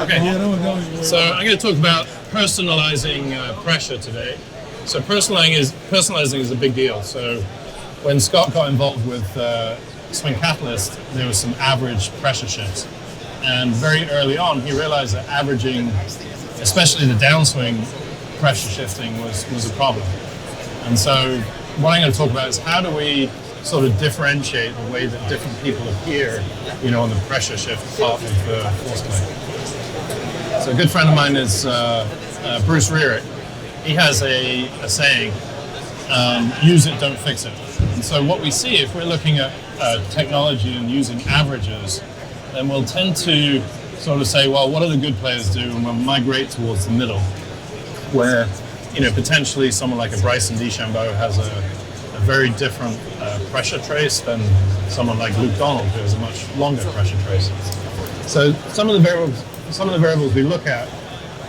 Okay, so I'm going to talk about personalizing pressure today. So personalizing is a big deal. So when Scott got involved with Swing Catalyst, there was some average pressure shifts. And very early on, he realized that averaging, especially the downswing pressure shifting, was a problem. And so what I'm going to talk about is how do we sort of differentiate the way that different people appear, on the pressure shift part of the force plate. So a good friend of mine is Bruce Rierich. He has a saying, use it, don't fix it. And so what we see, if we're looking at technology and using averages, then we'll tend to sort of say, well, what do the good players do? And we'll migrate towards the middle, where, potentially someone like a Bryson DeChambeau has a very different pressure trace than someone like Luke Donald, who has a much longer pressure trace. So some of the variables we look at,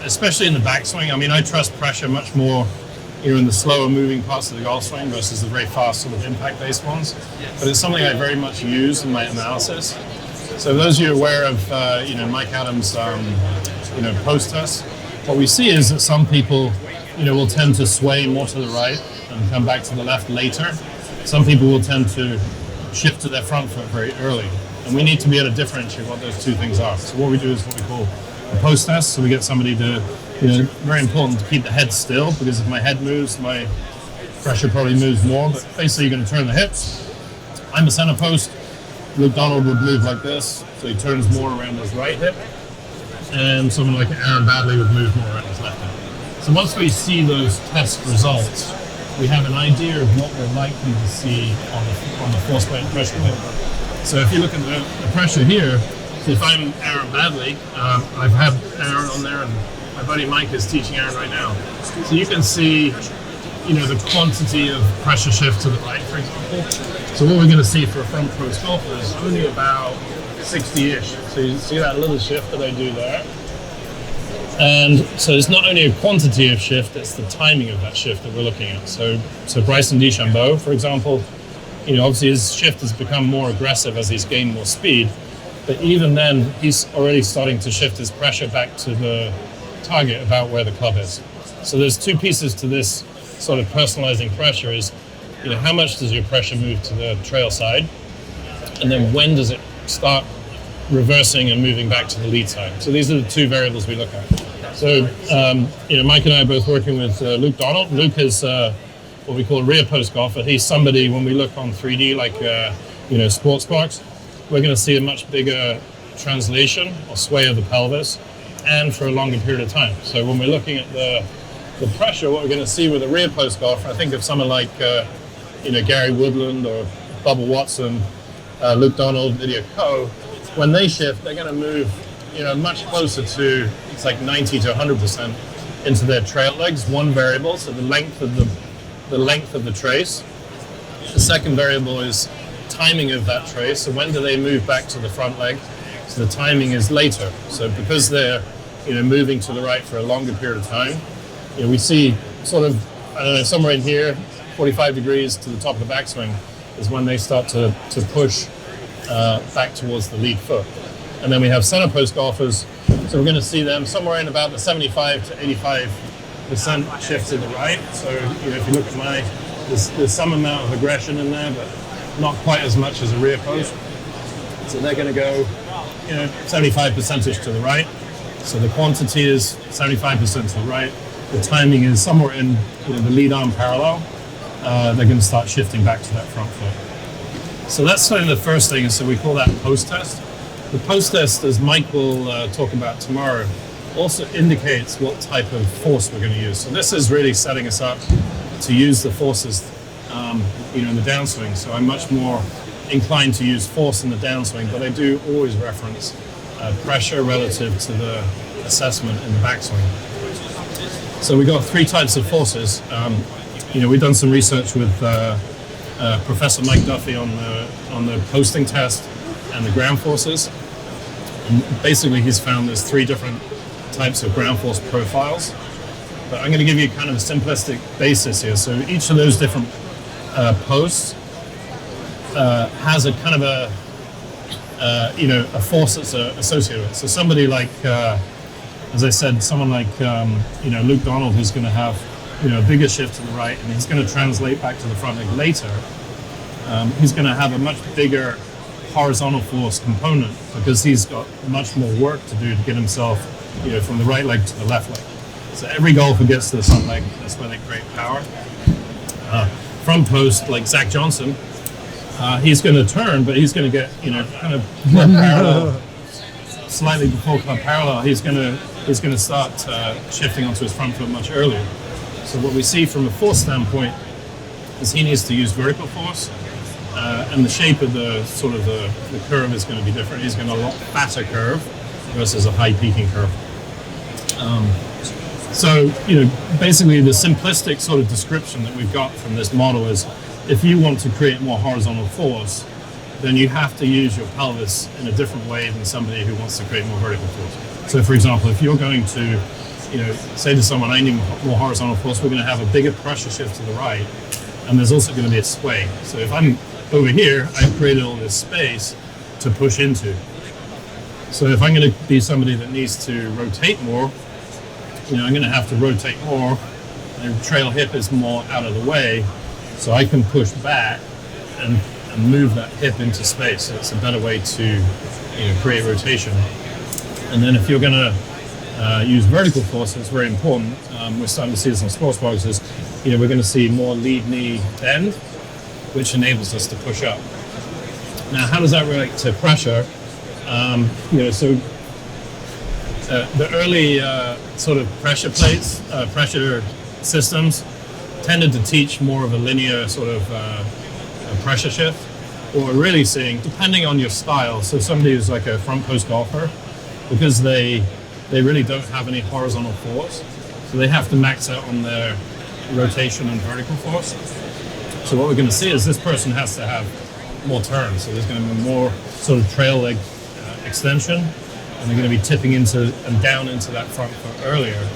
especially in the backswing, I trust pressure much more in the slower moving parts of the golf swing versus the very fast sort of impact-based ones. But it's something I very much use in my analysis. So those of you aware of, Mike Adams' post test, what we see is that some people, will tend to sway more to the right and come back to the left later. Some people will tend to shift to their front foot very early. And we need to be able to differentiate what those two things are. So what we do is what we call a post test. So we get somebody to, very important to keep the head still, because if my head moves, my pressure probably moves more. But basically you're going to turn the hips. I'm a center post. Luke Donald would move like this, so he turns more around his right hip. And someone like Aaron Baddeley would move more around his left hip. So once we see those test results, we have an idea of what we're likely to see on the force plate and pressure plate. So if you look at the pressure here, so if I'm Aaron Baddeley, I've had Aaron on there, and my buddy Mike is teaching Aaron right now. So you can see, the quantity of pressure shift to the right, for example. So what we're going to see for a front post golfer is only about 60-ish. So you see that little shift that I do there. And so it's not only a quantity of shift, it's the timing of that shift that we're looking at. So Bryson DeChambeau, for example, obviously his shift has become more aggressive as he's gained more speed. But even then, he's already starting to shift his pressure back to the target about where the club is. So there's two pieces to this sort of personalizing pressure is, how much does your pressure move to the trail side? And then when does it start reversing and moving back to the lead side? So these are the two variables we look at. So, Mike and I are both working with Luke Donald. Luke is what we call a rear post golfer. He's somebody, when we look on 3D, like, sports box, we're going to see a much bigger translation or sway of the pelvis, and for a longer period of time. So when we're looking at the pressure, what we're going to see with a rear post golfer, I think of someone like, Gary Woodland or Bubba Watson, Luke Donald, Lydia Ko. When they shift, they're going to move, much closer to, it's like 90 to 100% into their trail legs. One variable, so the length of the trace. The second variable is timing of that trace. So when do they move back to the front leg? So the timing is later. So because they're, moving to the right for a longer period of time, we see sort of, somewhere in here, 45 degrees to the top of the backswing is when they start to push back towards the lead foot. And then we have center post golfers, so we're going to see them somewhere in about the 75 to 85% shift to the right. So, if you look at there's some amount of aggression in there, but not quite as much as a rear post. So they're going to go, 75% to the right. So the quantity is 75% to the right. The timing is somewhere in the lead arm parallel. They're going to start shifting back to that front foot. So that's sort of the first thing, so we call that post test. The post test, as Mike will talk about tomorrow, also indicates what type of force we're going to use. So this is really setting us up to use the forces, in the downswing. So I'm much more inclined to use force in the downswing, but I do always reference pressure relative to the assessment in the backswing. So we got three types of forces. We've done some research with Professor Mike Duffy on the posting test and the ground forces. And basically, he's found there's three different types of ground force profiles. But I'm going to give you kind of a simplistic basis here. So each of those different posts has a kind of a force that's associated with it. So somebody like as I said, someone like Luke Donald, who's going to have a bigger shift to the right, and he's going to translate back to the front leg later. He's going to have a much bigger horizontal force component because he's got much more work to do to get himself from the right leg to the left leg. So every golfer gets to the front leg. That's where they create power. Front post, like Zach Johnson, he's going to turn, but he's going to get kind of club parallel, slightly before club parallel. He's going to start shifting onto his front foot much earlier. So what we see from a force standpoint is he needs to use vertical force, and the shape of the curve is going to be different. He's going to have a lot fatter curve versus a high peaking curve. So basically the simplistic sort of description that we've got from this model is, if you want to create more horizontal force, then you have to use your pelvis in a different way than somebody who wants to create more vertical force. So for example, if you're going to say to someone, I need more horizontal force, we're going to have a bigger pressure shift to the right, and there's also going to be a sway. So if I'm over here, I've created all this space to push into. So if I'm going to be somebody that needs to rotate more, I'm going to have to rotate more. The trail hip is more out of the way, so I can push back and move that hip into space. So it's a better way to create rotation. And then if you're going to use vertical force, it's very important. We're starting to see this on sports boxes. We're going to see more lead knee bend, which enables us to push up. Now, how does that relate to pressure? The early sort of pressure plates, pressure systems, tended to teach more of a linear sort of pressure shift. What we're really seeing, depending on your style, so somebody who's like a front post golfer, because they really don't have any horizontal force, so they have to max out on their rotation and vertical force. So what we're going to see is this person has to have more turn, so there's going to be more sort of trail leg extension, and they're going to be tipping into and down into that front foot earlier.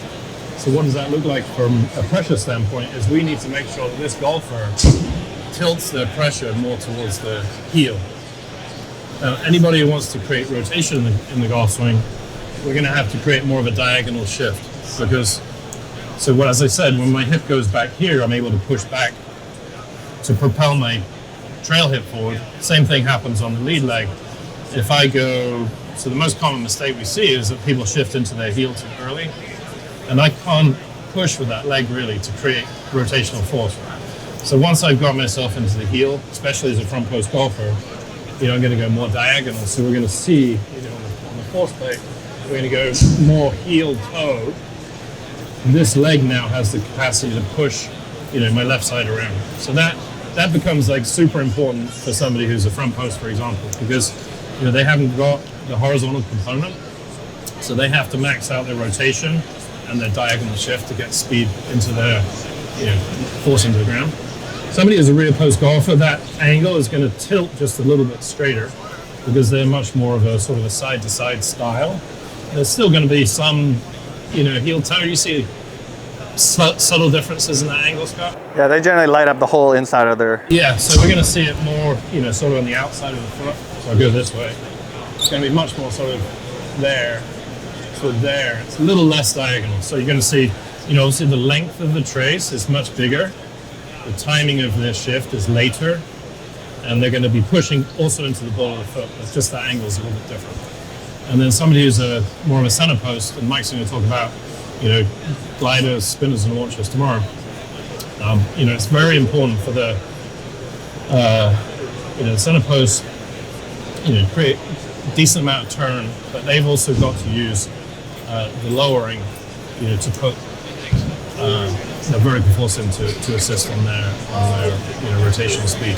So what does that look like from a pressure standpoint is we need to make sure that this golfer tilts their pressure more towards the heel. Now, anybody who wants to create rotation in the golf swing, we're going to have to create more of a diagonal shift, because as I said, when my hip goes back here, I'm able to push back to propel my trail hip forward. Same thing happens on the lead leg. If I go, so the most common mistake we see is that people shift into their heel too early, and I can't push with that leg really to create rotational force. So once I've got myself into the heel, especially as a front post golfer, I'm going to go more diagonal. So we're going to see, on the force plate, we're going to go more heel toe. This leg now has the capacity to push, my left side around. So that becomes like super important for somebody who's a front post, for example, because they haven't got the horizontal component, so they have to max out their rotation and their diagonal shift to get speed into their force into the ground. Somebody who's a rear post golfer, that angle is going to tilt just a little bit straighter because they're much more of a sort of a side to side style. There's still going to be some heel toe. You see subtle differences in that angle, Scott? Yeah, they generally light up the whole inside of their... Yeah, so we're going to see it more, sort of on the outside of the foot. So I'll go this way. It's going to be much more sort of there, sort of there. It's a little less diagonal. So you're going to see, obviously the length of the trace is much bigger. The timing of their shift is later. And they're going to be pushing also into the ball of the foot. It's just that angle is a little bit different. And then somebody who's more of a center post, and Mike's going to talk about, gliders, spinners, and launchers tomorrow. It's very important for the center post, create a decent amount of turn, but they've also got to use the lowering, to put the vertical force in to assist on their rotational speed.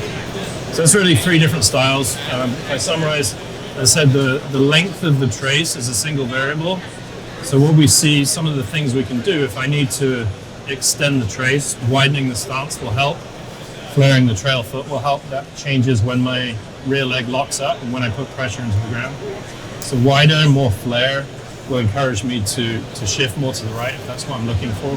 So it's really three different styles. If I summarize, as I said, the length of the trace is a single variable. So what we see, some of the things we can do, if I need to extend the trace, widening the stance will help. Flaring the trail foot will help. That changes when my rear leg locks up and when I put pressure into the ground. So wider, more flare will encourage me to shift more to the right if that's what I'm looking for.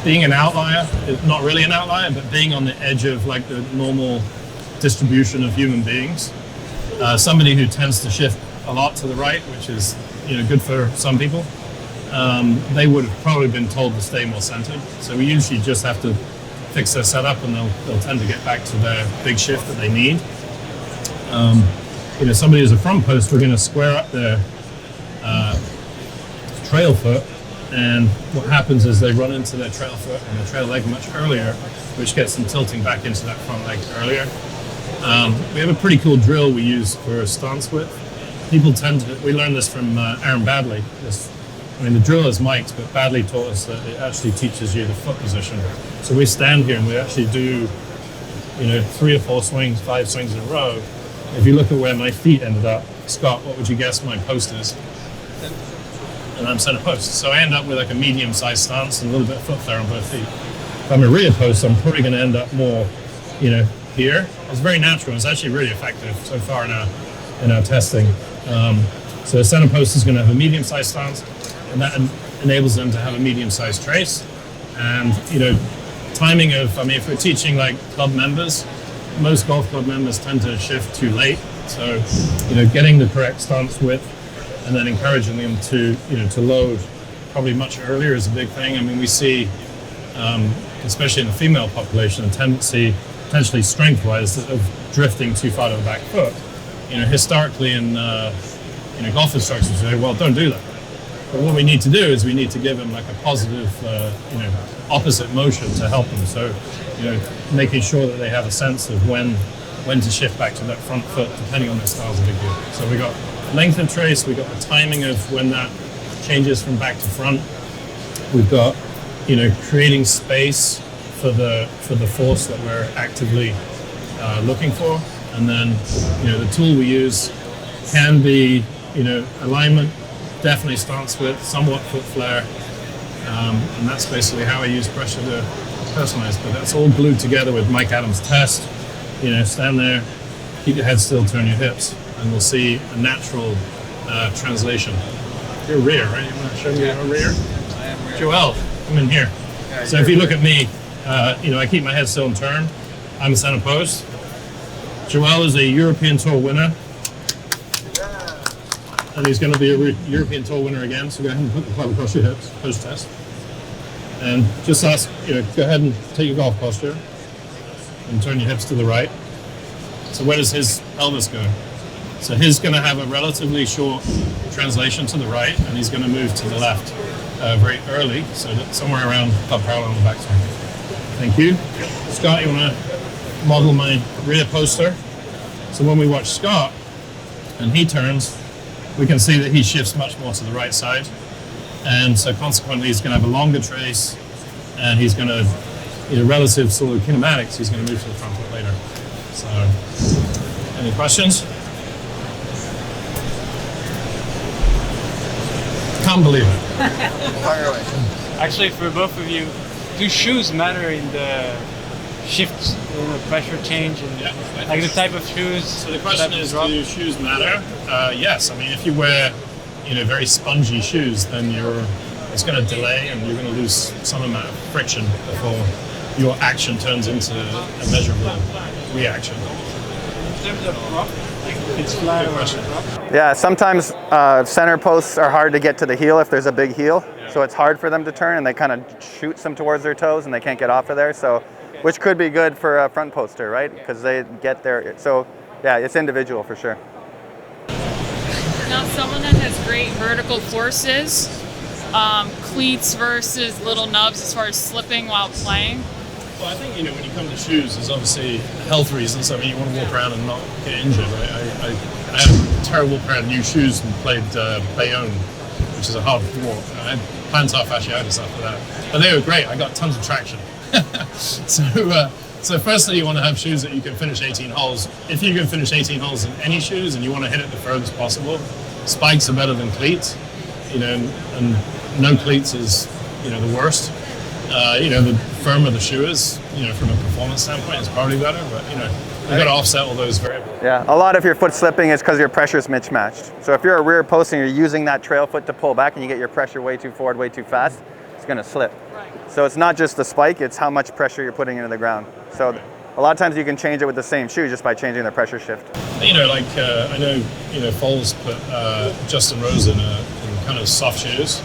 Being an outlier, not really an outlier, but being on the edge of like the normal distribution of human beings. Somebody who tends to shift a lot to the right, which is good for some people. They would have probably been told to stay more centered. So we usually just have to fix their setup, and they'll tend to get back to their big shift that they need. Somebody who's a front post, we're going to square up their trail foot, and what happens is they run into their trail foot and their trail leg much earlier, which gets them tilting back into that front leg earlier. We have a pretty cool drill we use for stance width. We learned this from Aaron Badley. The drill is mic'd, but Badley taught us that it actually teaches you the foot position. So we stand here and we actually do 3 or 4 swings, 5 swings in a row. If you look at where my feet ended up, Scott, what would you guess my post is? And I'm center post. So I end up with like a medium-sized stance and a little bit of foot flare on both feet. If I'm a rear post, I'm probably going to end up more, here. It's very natural. It's actually really effective so far in our testing. So a center post is going to have a medium-sized stance, and that enables them to have a medium-sized trace. And timing of, if we're teaching like club members, most golf club members tend to shift too late. So getting the correct stance width and then encouraging them to load probably much earlier is a big thing. We see, especially in the female population, a tendency, potentially strength-wise, of drifting too far to the back foot. Historically in golf instructors say, well, don't do that. But what we need to do is we need to give them like a positive, opposite motion to help them. So, making sure that they have a sense of when to shift back to that front foot, depending on their style, is a big deal. So we got length of trace, we got the timing of when that changes from back to front. We've got, creating space for the force that we're actively looking for. And then, the tool we use can be, alignment, definitely stance width, somewhat foot flare. And that's basically how I use pressure to personalize. But that's all glued together with Mike Adams' test. Stand there, keep your head still, turn your hips, and we'll see a natural translation. You're rear, right? You want to show me your rear? I am rear. Joel, come in here. So if you look at me, I keep my head still and turn. I'm a center post. Joel is a European Tour winner. And he's going to be a European Tour winner again. So go ahead and put the club across your hips, post test. And just ask, go ahead and take your golf posture and turn your hips to the right. So where does his pelvis go? So he's going to have a relatively short translation to the right, and he's going to move to the left very early, so that somewhere around club parallel on the backswing. Thank you. Scott, you want to model my rear poster? So when we watch Scott, and he turns, we can see that he shifts much more to the right side. And so consequently, he's going to have a longer trace, and he's going to, relative sort of kinematics, he's going to move to the front foot later. So, any questions? Can't believe it. Fire away. Actually, for both of you, do shoes matter in the shifts, pressure change, and like the type of shoes? So the question is, do shoes matter? Yes. If you wear, very spongy shoes, then it's going to delay, and you're going to lose some amount of friction before your action turns into a measurable reaction. In terms of prop, it's flat or Yeah, sometimes center posts are hard to get to the heel if there's a big heel. So it's hard for them to turn, and they kind of shoots them towards their toes, and they can't get off of there. So, which could be good for a front poster, right? Because they get there. So, yeah, it's individual for sure. Now, someone that has great vertical forces, cleats versus little nubs as far as slipping while playing. Well, I think, when you come to shoes, there's obviously health reasons. You want to walk around and not get injured, right? I had a terrible pair of new shoes and played Bayonne, which is a hard walk. I had plantar fasciitis after that. But they were great. I got tons of traction. So firstly, you want to have shoes that you can finish 18 holes. If you can finish 18 holes in any shoes and you want to hit it the furthest possible, spikes are better than cleats. And no cleats is, the worst. The firmer the shoe is, from a performance standpoint, it's probably better, but, you've got to offset all those variables. Yeah, a lot of your foot slipping is because your pressure is mismatched. So if you're a rear post and you're using that trail foot to pull back and you get your pressure way too forward, way too fast, it's going to slip. Right. So it's not just the spike, it's how much pressure you're putting into the ground. So a lot of times you can change it with the same shoe just by changing the pressure shift. You know, like I know, you know, Foles put Justin Rose in kind of soft shoes.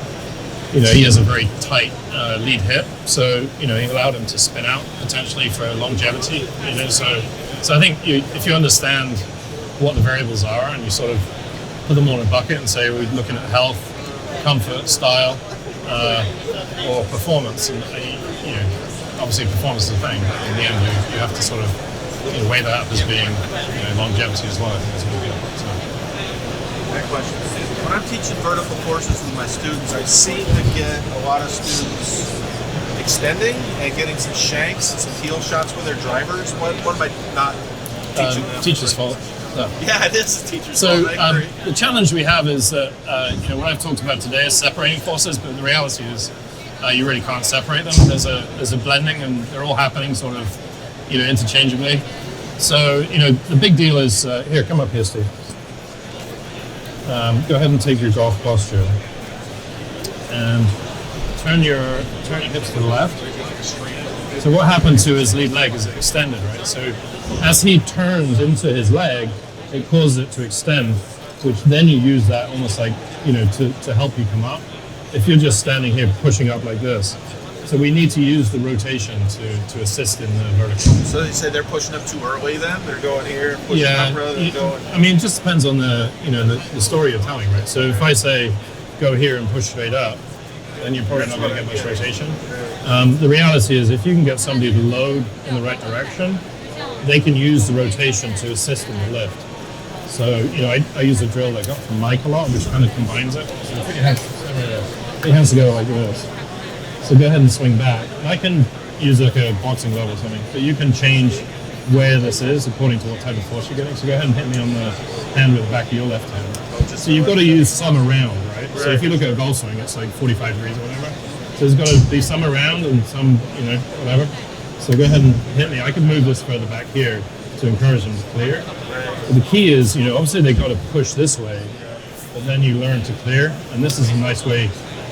You know, he has a very tight lead hip, so you know he allowed him to spin out potentially for longevity. You know, so I think if you understand what the variables are and you sort of put them all in a bucket and say we're looking at health, comfort, style, or performance, and you know, obviously performance is a thing, but in the end you have to sort of weigh that up as being longevity as well. I think that's really good. So. Great question. When I'm teaching vertical courses with my students, I seem to get a lot of students extending and getting some shanks and some heel shots with their drivers. What am I not teaching them? Teacher's fault. No. Yeah, it is the teacher's So fault. I agree. the challenge we have is that what I've talked about today is separating forces, but the reality is you really can't separate them. There's a blending, and they're all happening sort of interchangeably. So the big deal is here. Come up here, Steve. Go ahead and take your golf posture and turn your hips to the left. So what happened to his lead leg is it extended, right? So as he turns into his leg, it causes it to extend, which then you use that almost like, to help you come up. If you're just standing here pushing up like this. So we need to use the rotation to assist in the vertical. So you say they're pushing up too early then? They're going here and pushing up rather than going... I mean, it just depends on the story you're telling, right? So if I say, go here and push straight up, then you're probably not going to get much rotation. The reality is if you can get somebody to load in the right direction, they can use the rotation to assist in the lift. So, I use a drill that I got from Mike a lot, which kind of combines it. So put your hands to go like this. So go ahead and swing back. And I can use like a boxing glove or something, but you can change where this is according to what type of force you're getting. So go ahead and hit me on the hand with the back of your left hand. So you've got to use some around, right? So if you look at a golf swing, it's like 45 degrees or whatever. So there's got to be some around and some, whatever. So go ahead and hit me. I can move this further back here to encourage them to clear. But the key is, obviously they got to push this way, but then you learn to clear. And this is a nice way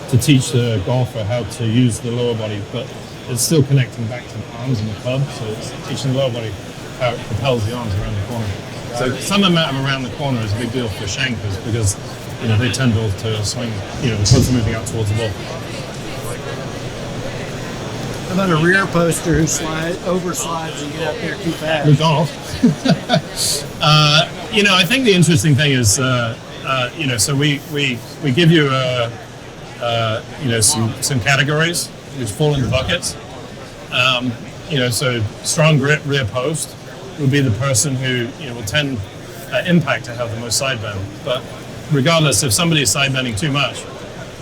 to teach the golfer how to use the lower body, but it's still connecting back to the arms and the club. So it's teaching the lower body how it propels the arms around the corner. So some amount of around the corner is a big deal for shankers because they tend to swing, the clubs are moving out towards the ball. How about a rear poster who overslides and get up there too fast? With golf. I think the interesting thing is, so we give you some categories which fall into buckets. So strong grip rear post would be the person who will tend impact to have the most side bend. But regardless, if somebody's side bending too much,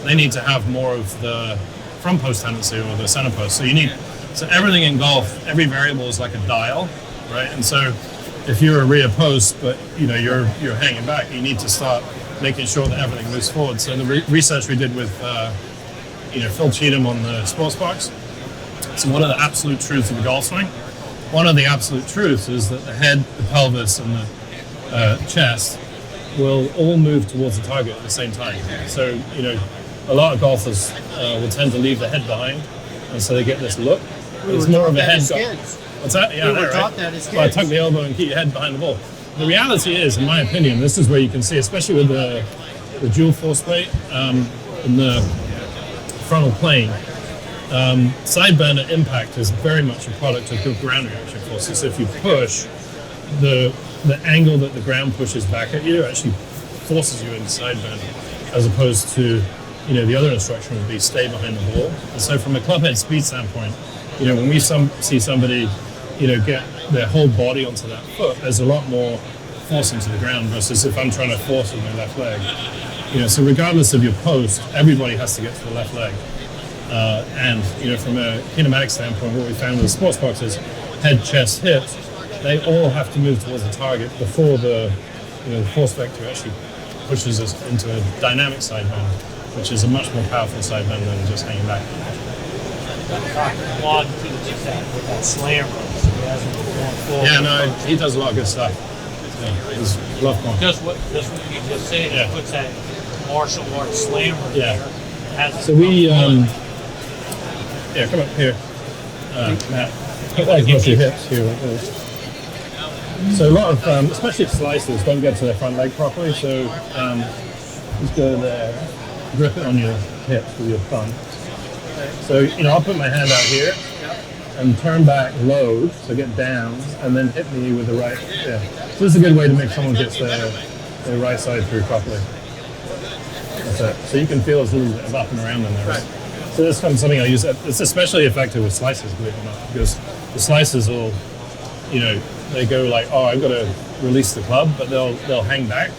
they need to have more of the front post tendency or the center post. So everything in golf, every variable is like a dial, right? And so if you're a rear post, but you're hanging back, you need to start making sure that everything moves forward. So the research we did with Phil Cheatham on the sports box. So what are the absolute truths of the golf swing? One of the absolute truths is that the head, the pelvis, and the chest will all move towards the target at the same time. So a lot of golfers will tend to leave the head behind, and so they get this look. It's more of a head. What's that? Yeah, we were taught right? that as kids. Well, tuck the elbow and keep your head behind the ball. The reality is, in my opinion, this is where you can see, especially with the dual force plate in the frontal plane, side bend at impact is very much a product of good ground reaction forces. So if you push, the angle that the ground pushes back at you actually forces you into side bend, as opposed to the other instruction would be stay behind the ball. And so from a club head speed standpoint, when we see somebody get their whole body onto that foot, there's a lot more force into the ground versus if I'm trying to force with my left leg. So regardless of your post, everybody has to get to the left leg. And from a kinematic standpoint, what we found with the sports box is head, chest, hips, they all have to move towards the target before the force vector actually pushes us into a dynamic side bend, which is a much more powerful side bend than just hanging back. Juan teaches that with that slam rope, so he hasn't gone full. Yeah, no, he does a lot of good stuff. Yeah, he's love one. Just what you just said, Yeah. he puts that martial arts slam rope Yeah. there. Has So we, come up here, Matt. Like across your hips here. Like this. So a lot of, especially slicers, don't get to their front leg properly. So just go there, grip it on your hips with your thumb. So I'll put my hand out here and turn back low, so get down, and then hit me with the right. Yeah. So this is a good way to make someone get their right side through properly. That's it. So you can feel there's a little bit of up and around in there. Right? So this is something I use. It's especially effective with slicers, believe it or not, because the slicers will, they go like, oh, I've got to release the club, but they'll hang back,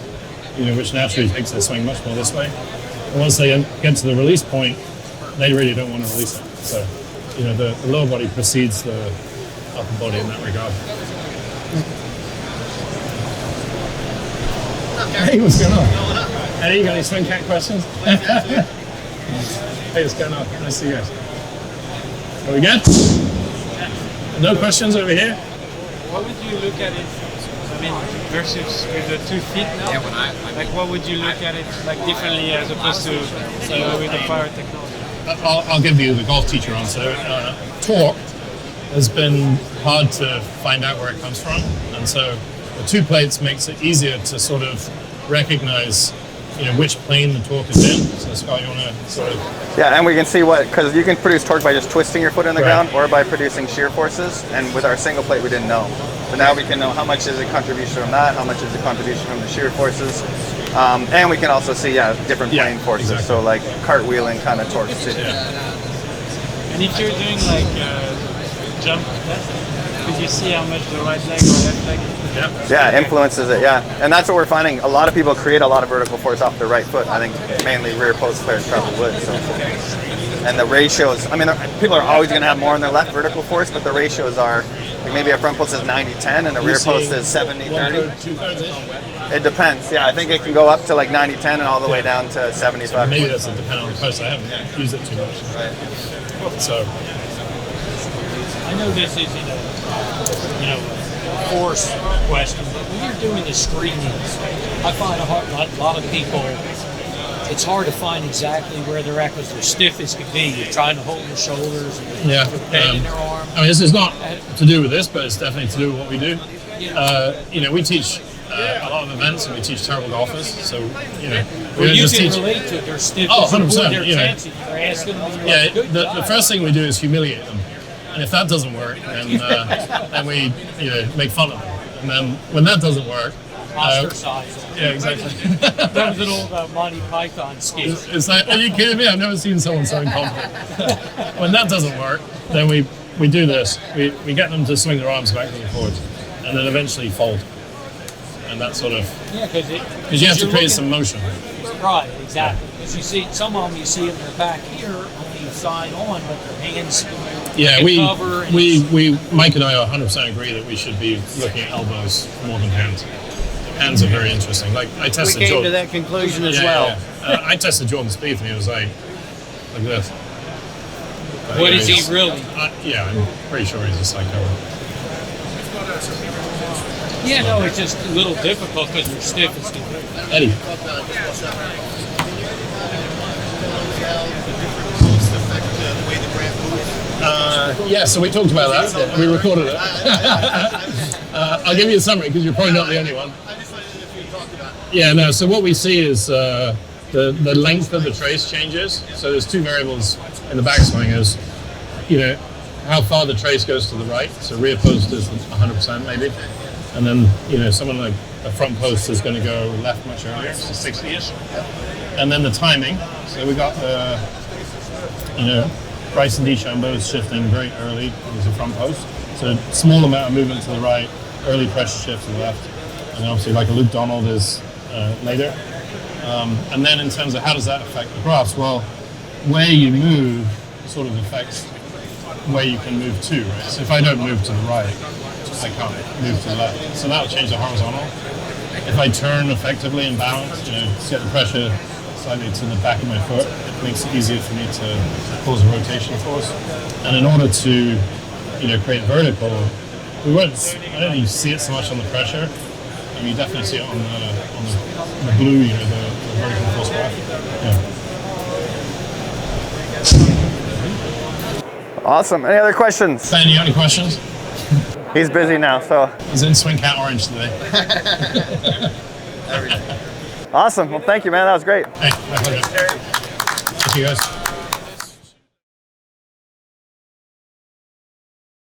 which naturally takes their swing much more this way. And once they get to the release point, they really don't want to release it. So, the lower body precedes the upper body in that regard. Hey, what's going on? Eddie, you got any swing cat questions? Hey, what's going on? Nice to see you guys. Are we good? No questions over here? What would you look at it, versus with the 2 feet now? Like, what would you look at it like differently as opposed to with the power technology? I'll give you the golf teacher answer. Torque has been hard to find out where it comes from, and so the 2 plates makes it easier to sort of recognize which plane the torque is in. So Scott, you want to sort of... Yeah, and we can see because you can produce torque by just twisting your foot in the ground or by producing shear forces, and with our single plate we didn't know. But now we can know how much is a contribution from that, how much is a contribution from the shear forces, and we can also see different plane forces, exactly. So like cartwheeling kind of torques too. Yeah. And if you're doing like jump test, could you see how much the right leg or left leg? Yeah, influences it, and that's what we're finding. A lot of people create a lot of vertical force off their right foot. I think mainly rear post players probably would. So. And the ratios, people are always going to have more on their left vertical force, but the ratios are, maybe a front post is 90-10 and a rear post is 70-30. It depends, I think it can go up to like 90-10 and all the way down to 75. Maybe that's depending on the post. I haven't used it too much. Right. So. I know this isn't a force question, but when you're doing the screenings, I find a lot of people, it's hard to find exactly where they're at because they're stiff as can be. You're trying to hold their shoulders and bending their arm. This is not to do with this, but it's definitely to do with what we do. We teach a lot of events and we teach terrible golfers, so you can relate to it. They're stiff. Oh, 100%. They're asking them. The first thing we do is humiliate them. And if that doesn't work, then we make fun of them. And then when that doesn't work, ostracize them. Yeah, exactly. That was an old Monty Python skit. It's like, are you kidding me? I've never seen someone so incompetent. When that doesn't work, then we do this. We get them to swing their arms back and forwards, and then eventually fold. And that sort of because you have to create some motion. Right, exactly. Because you see some of them, you see them they're back here on the side on, but their hands. Yeah, we Mike and I 100% agree that we should be looking at elbows more than hands. Hands are very interesting. Like I tested. We came to that conclusion as well. Yeah. I tested Jordan Spieth, and he was like this. What is he really? I'm pretty sure he's a psycho. Yeah, no, it's just a little difficult because you're stiff and stuff. Eddie. So we talked about that. We recorded it. I'll give you a summary because you're probably not the only one. So what we see is the length of the trace changes. So there's 2 variables in the backswing is, how far the trace goes to the right. So rear post is 100% maybe. And then, someone like a front post is going to go left much earlier, so 60-ish. And then the timing. So we got the, Bryson DeChambeau shifting very early with the front post. So small amount of movement to the right, early pressure shift to the left. And then obviously like a Luke Donald is later. And then in terms of how does that affect the graphs? Well, where you move sort of affects where you can move to, right? So if I don't move to the right, I can't move to the left. So that will change the horizontal. If I turn effectively and balance, set the pressure slightly to the back of my foot, it makes it easier for me to cause a rotation force. And in order to, create vertical, I don't think you see it so much on the pressure. You definitely see it on the blue, the vertical force graph. Yeah. Awesome. Any other questions? Ben, you got any questions? He's busy now, so. He's in Swing Cat Orange today. Awesome. Well, thank you, man. That was great. Hey, my pleasure. Thank you, guys.